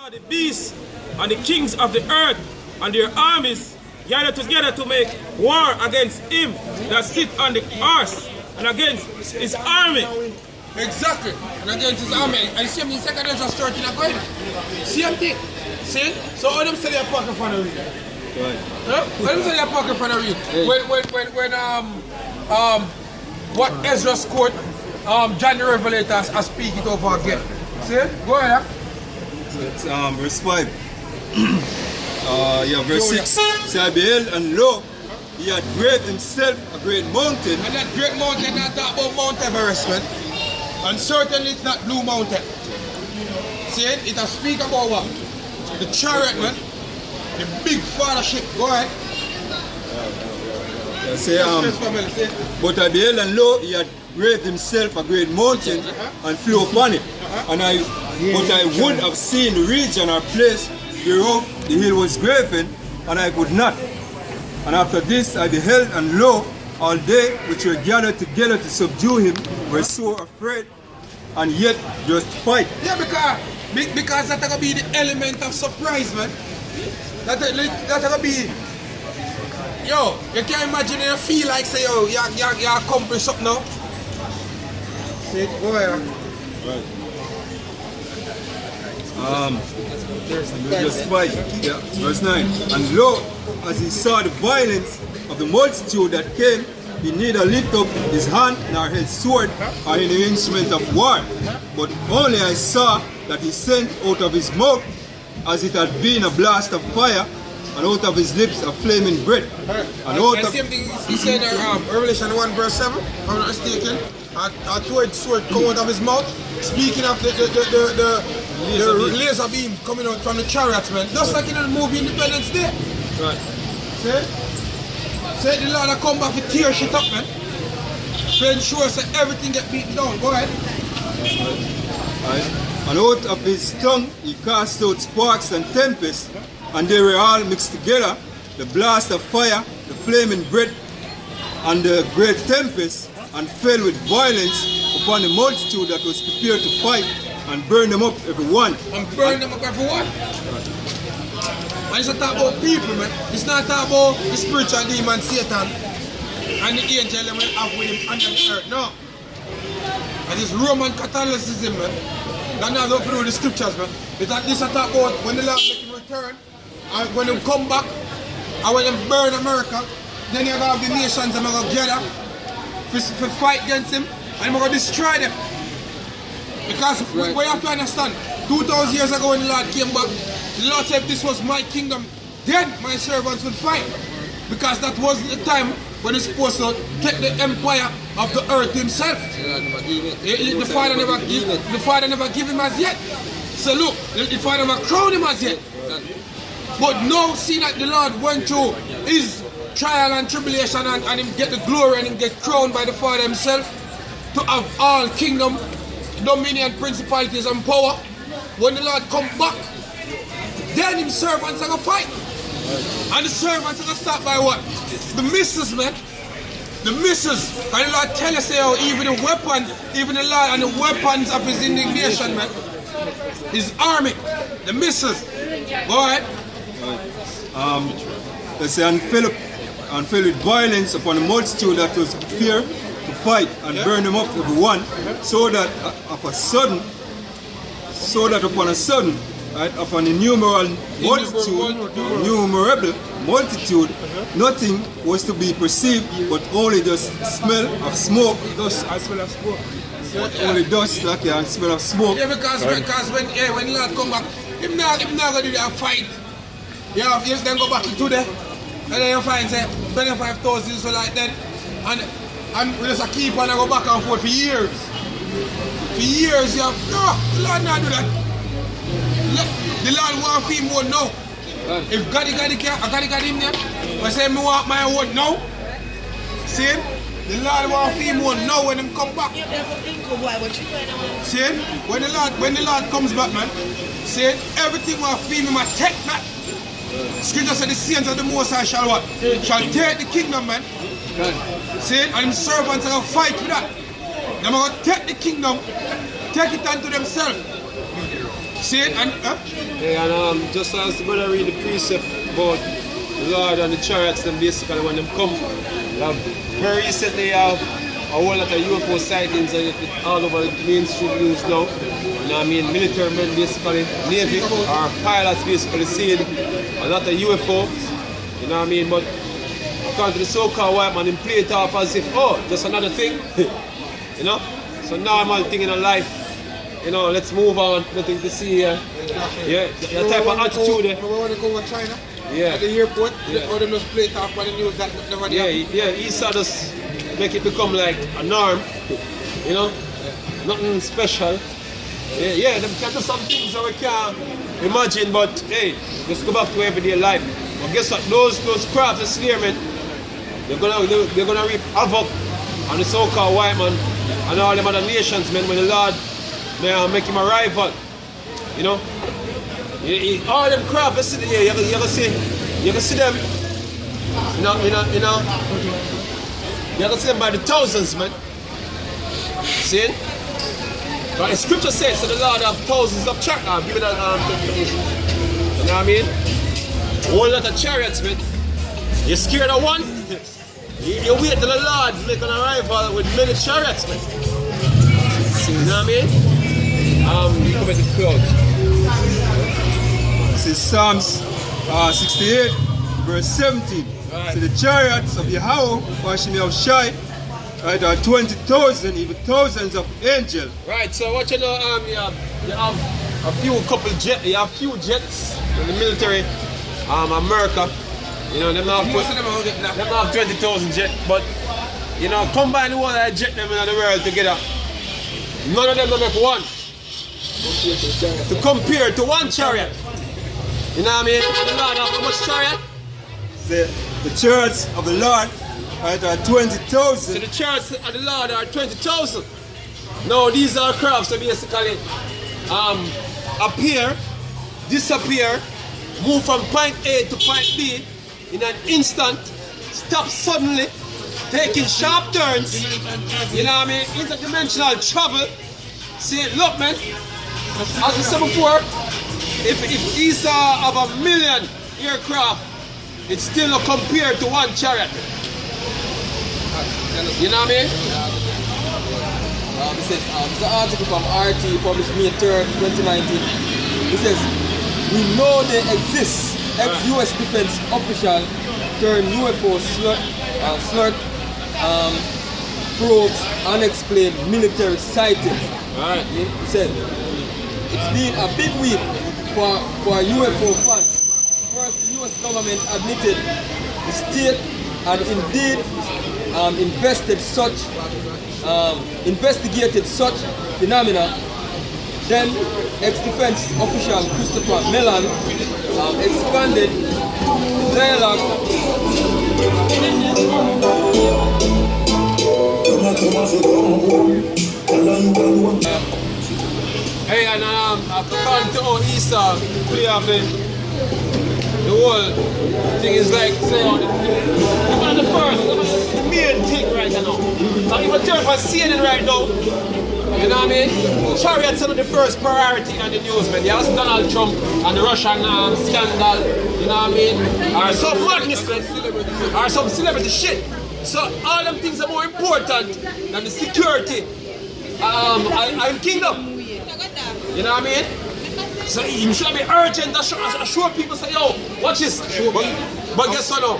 The beasts and the kings of the earth and their armies gather together to make war against him that sit on the horse and against his army. Exactly, and against his army. And the same in 2 Ezra 13 and going. Same thing. See? So all them say they're apocryphal read. Right. Huh? What them say they're apocryphal read? When what Ezra quote John the Revelator I speak it over again. See? Go ahead. It's verse 5. Verse 6. Say, I beheld, and lo, he had graved himself a great mountain. And that great mountain, not talk about Mount Everest, man. And certainly it's not Blue Mountain. See, it has speak about what? The chariot, man. The big father ship. Go ahead. Say, but I beheld, and lo, he had graved himself a great mountain and flew upon it. But I would have seen the region or place whereof the hill was graven, and I could not. And after this I beheld, and lo, all they which were gathered together to subdue him were so afraid, and yet just fight. Yeah, because that's going to be the element of surprise, man. That's going to be, yo, you can't imagine you feel like, say, yo, you accomplished something now. See, go ahead. Right. Just fight. Yeah, verse 9. And lo, as he saw the violence of the multitude that came, he neither lift up his hand nor his sword or any instrument of war, but only I saw that he sent out of his mouth as it had been a blast of fire, and out of his lips a flaming breath. And out of same thing he said in Revelation 1 verse 7, if I'm not mistaken. A two-edged sword come out of his mouth. Speaking of the laser beam coming out from the chariots, man. Just like in the movie Independence Day. right. Say the Lord will come back to tear shit up, man. To ensure that everything get beaten down. Go ahead. And out of his tongue he cast out sparks and tempests, and they were all mixed together, the blast of fire, the flaming breath, and the great tempest, and fell with violence upon the multitude that was prepared to fight, and burned them up every one. And burn them up every one. And it's not talk about people, man. It's not talk about the spiritual demon Satan and the angel that will have with him under the earth. No. And it's Roman Catholicism, man. That's not up through the scriptures, man. This is talk about when the Lord make him return, and when they come back, and when they burn America, then you have the nations that are going to gather to fight against him, and we're going to destroy them. Because we have to understand, 2,000 years ago when the Lord came back, the Lord said, if this was my kingdom, then my servants would fight. Because that wasn't the time when he's supposed to take the empire of the earth himself. The Father never gave him as yet. So look, the Father never crowned him as yet. But now, see that the Lord went through his trial and tribulation, and him get the glory and him get crowned by the Father himself to have all kingdom, dominion, principalities and power. When the Lord come back, then him servants are going to fight. And the servants are going to start by what? The missus, man. The missus. And the Lord tell us, how even the weapons, even the Lord and the weapons of his indignation, man. His army, the missus. Go ahead. Let's say, and fell with violence upon the multitude that was prepared to fight, and burn them up every one, so that upon a sudden, right, upon a innumerable multitude, nothing was to be perceived, but only the smell of smoke. Dust and smell of smoke. Only dust, like, and smell of smoke. Yeah, because when the Lord come back, him not going to do that fight. Yeah, you then go back to today, and then you find say 25,000 so like that, and we just keep on and go back and forth for years. For years, you have no, the Lord not do that. The Lord want him one now. If God him there, I say me want my one now. See? The Lord want him one now when him come back. See? When the Lord comes back, man, see, everything want him I take that. Scripture said the saints of the Most High shall what? Shall take the kingdom, man. See? And him servants are going to fight for that. They're going to take the kingdom, take it unto themselves. See it? And, Yeah, and just as the brother read the precept about the Lord and the chariots, then basically when them come, very recently a whole lot of UFO sightings all over the mainstream news now. You know what I mean? Military men basically, Navy or pilots basically seeing a lot of UFOs. You know what I mean? But according to the so-called white man, they play it off as if, oh, just another thing. You know? It's a normal thing in a life. You know, let's move on, nothing to see here. Yeah, that type of attitude there. We want to go to China? Yeah. At the airport, Yeah. or they just play it off by the news that never Yeah, happened. yeah, he saw us make it become like a norm, you know, nothing special. Yeah, them can do some things that we can't imagine, but hey, just go back to everyday life. But guess what? Those crafts and slavery, they're gonna reap havoc on the so-called white man and all them other nations, man. When the Lord may make him a rival, you know. All them crafts, you can see them. You know. You can see them by the thousands, man. See? But the scripture says that the Lord have thousands of chariots. You know what I mean? A whole lot of chariots, man. You're scared of one? You wait till the Lord make an arrival with many chariots, man. You know what I mean? Look at the crowd. This is Psalms 68, verse 17. Right. So the chariots of Yahweh, Bashimi of Shai, right, are 20,000, even thousands of angels. Right, so what you know, you have a few jets in the military, America. You know, them Most of them are getting that. them have 20,000 jets, but you know, combine the whole of the jet them in the world together, none of them don't make one. To compare to one chariot. You know what I mean? The Lord have how much chariot? The chariots of the Lord, right, are 20,000. So the chariots of the Lord are 20,000. Now these are crafts that basically appear, disappear, move from point A to point B in an instant, stop suddenly, taking sharp turns, you know what I mean, interdimensional travel. See, look man, as I said before, if Esau have 1 million aircraft, it's still not compared to one chariot. You know what I mean? This is an article from RT published May 3rd, 2019. It says, we know they exist. Ex-US defense official turned UFO slurt probes unexplained military sightings. Alright. He said, it's been a big week for UFO fans. First, the US government admitted the state had indeed investigated such phenomena. Then, ex-defense official Christopher Mellon expanded the dialogue Hey, and according to how Esau play off it, the whole thing is like, say, one of the first, the main thing right now. Now, if I turn for CNN right now, you know what I mean? Chariots are the first priority on the news, man. You have Donald Trump and the Russian scandal, you know what I mean? Or some madness, man. Or some celebrity shit. So all them things are more important than the security and kingdom. You know what I mean? So you should be urgent to show people, say, yo, watch this. But guess what now?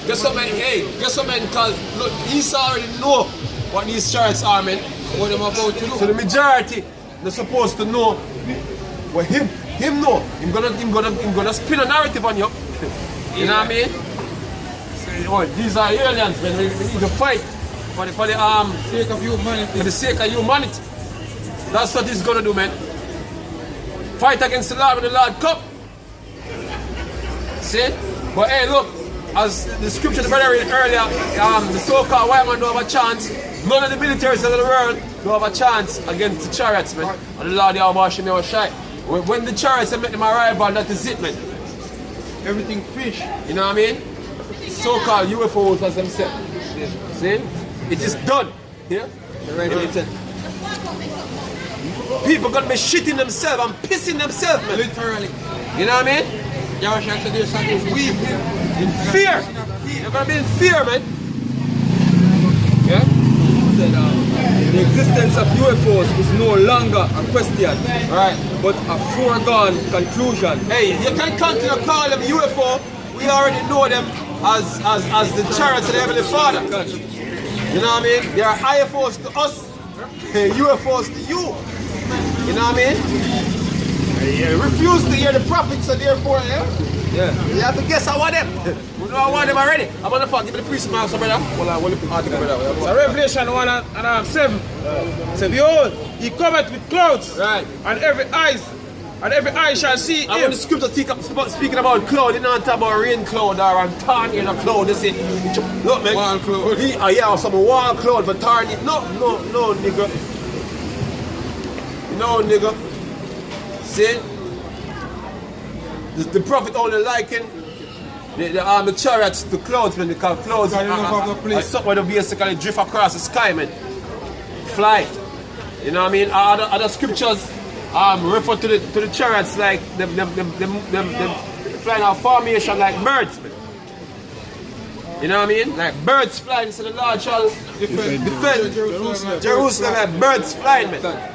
Guess what, man? Hey, guess what, man? Because look, Esau already know what these chariots are, man. What them about to do. So the majority, they're supposed to know what him know. Him gonna spin a narrative on you. You know what I mean? Oh, these are aliens, man. We need to fight for the Sake of humanity. for the sake of humanity. That's what he's gonna do, man. Fight against the Lord when the Lord come. See? But hey, look, as the scripture the brother read earlier, the so-called white man don't have a chance. None of the militaries of the world don't have a chance against the chariots, man. And the Lord Yahweh Shai. When the chariots make them arrival, that is it, man. Everything fish. You know what I mean? So-called UFOs as them said. See? It is done. Yeah? right. people gonna be shitting themselves and pissing themselves, man. Literally. You know what I mean? Yahushua said there's something weeping. In fear. You're gonna be in fear, man. Yeah? Said, the existence of UFOs is no longer a question, Right. but a foregone conclusion. Hey, you can continue to call them UFO. We already know them as the chariots of the Heavenly Father. You know what I mean? They are IFOs to us, UFOs to you. You know what I mean? You refuse to hear the prophets, so therefore, you have to guess I want them. We know I want them already. I'm on the phone. Give me the priest man, so brother. Hold on, what the article, brother? So Revelation 1 and 7. So behold, he cometh with clouds, Right. and every eye shall see And when him. the scripture speaking about cloud, you don't talk about rain cloud or a tarn in a cloud. They say, look, man. Wall cloud. Yeah, or some wall cloud for tarn. No, nigga. No, nigga. See? The prophet only likened the chariots to clouds, man, because clouds are something that basically drift across the sky, man. Fly. You know what I mean? Other scriptures refer to the chariots like them flying out formation like birds, man. You know what I mean? Like birds flying, so the Lord shall defend Jerusalem like birds flying, man.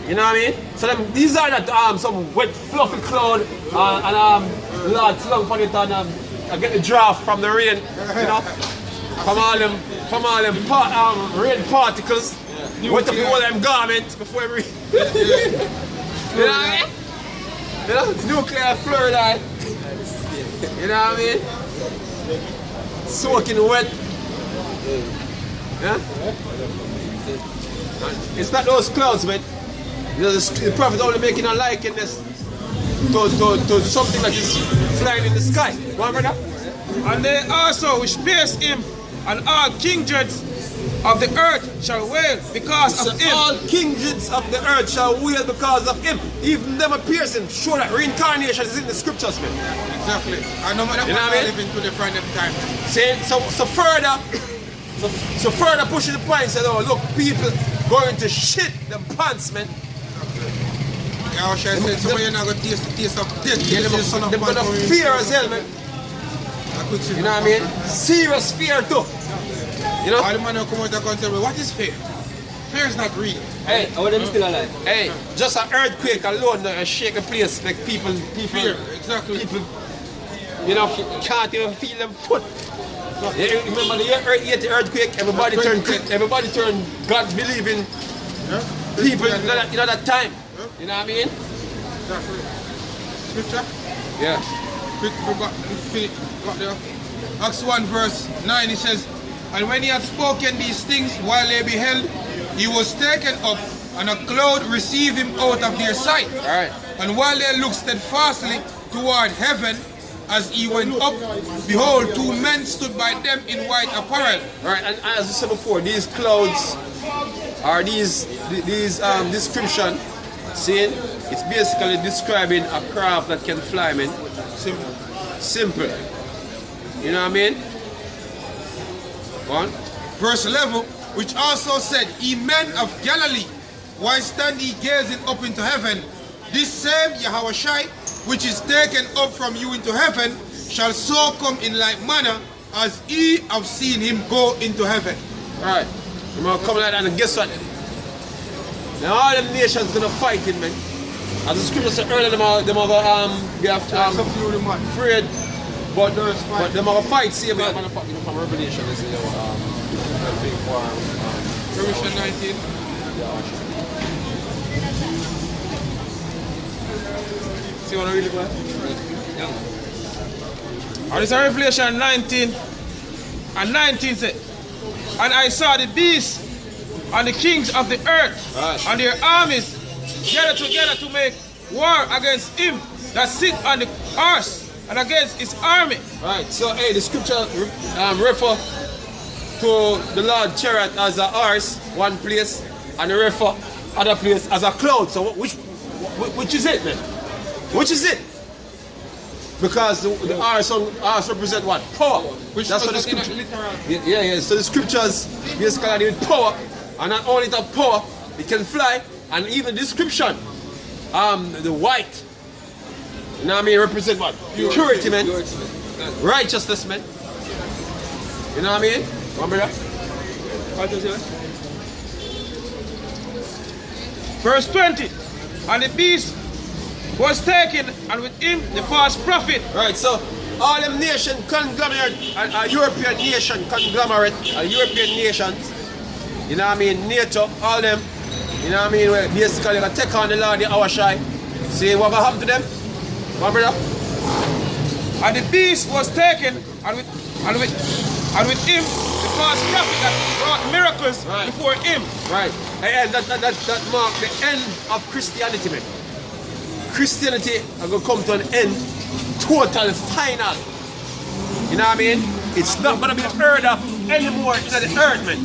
You know what I mean? So these are not some wet fluffy cloud and Lord slung upon it and get the draft from the rain, you know? From all them rain particles. Wet up all them garments before every you know what I mean? You know? Nuclear fluoride. You know what I mean? Soaking wet. Yeah? It's not those clouds, man. You know, the prophet only making a likeness to something that is flying in the sky. Go on, brother. And they also which pierced him, and all kindreds of the earth shall wail because So of him. all kindreds of the earth shall wail because of him. Even them a piercing, show that reincarnation is in the scriptures, man. Exactly. And no matter You know what what I I mean? live into the front of time. See, so further pushing the point, said, oh look, people going to shit them pants, man. Yahushua said, somebody not going to taste the taste of death. Yeah, This is the son of they're man gonna coming. fear as hell, man. You know what I mean? Serious fear too. You know? All the man who come out and come tell me, what is fear? Fear is not real. Hey, How are them still alive? hey, just an earthquake alone shake a place like people, Fear, exactly. people, you know, can't even feel them foot. Yeah, remember the year 80 earthquake, everybody turned God believing people you know that time. You know what I mean? Exactly. Scripture? Yeah. Quick, got there. Acts 1 verse 9, it says, and when he had spoken these things while they beheld, he was taken up, and a cloud received him out of their sight. Alright. And while they looked steadfastly toward heaven, as he went up, behold, two men stood by them in white apparel. Right, and as I said before, these clouds are these description, seeing it's basically describing a craft that can fly, man. Simple. You know what I mean? Go on. Verse 11, which also said, ye men of Galilee, why stand ye gazing up into heaven? This same Yahushua, which is taken up from you into heaven, shall so come in like manner as ye have seen him go into heaven. Alright. I'm gonna come like that, and guess what? Now all them nations gonna fight him, man. As the scripture said earlier, them are be afraid, but them are fight. See, I'm gonna fuck you from Revelation. This is the big war. Revelation 19. See what I really want? And it's Revelation 19 and 19 said, and I saw the beast and the kings of the earth Right. and their armies gather together to make war against him that sit on the horse and against his army. Right. So hey, the scripture refer to the Lord chariot as a horse, one place, and the refer other place as a cloud. So which is it, man? Which is it? Because the horse represent what? Power. That's what the scripture. Yeah. So the scriptures basically deal with power, and not only that power, it can fly And even description, the white, you know what I mean, represent what? Purity, man. Righteousness, man. You know what I mean? One brother. Verse 20. And the beast was taken, and with him the false prophet. Right, so all them nation conglomerate, European nation conglomerate, European nations, you know what I mean, NATO, all them, you know what I mean, where basically gonna take on the Lord, the hour shy. See what happened to them? One brother. And the beast was taken, and with him the false prophet that wrought miracles before him. Right. And that marked the end of Christianity, man. Christianity are gonna come to an end, total, final. You know what I mean? It's not gonna be heard of anymore in the earth, man.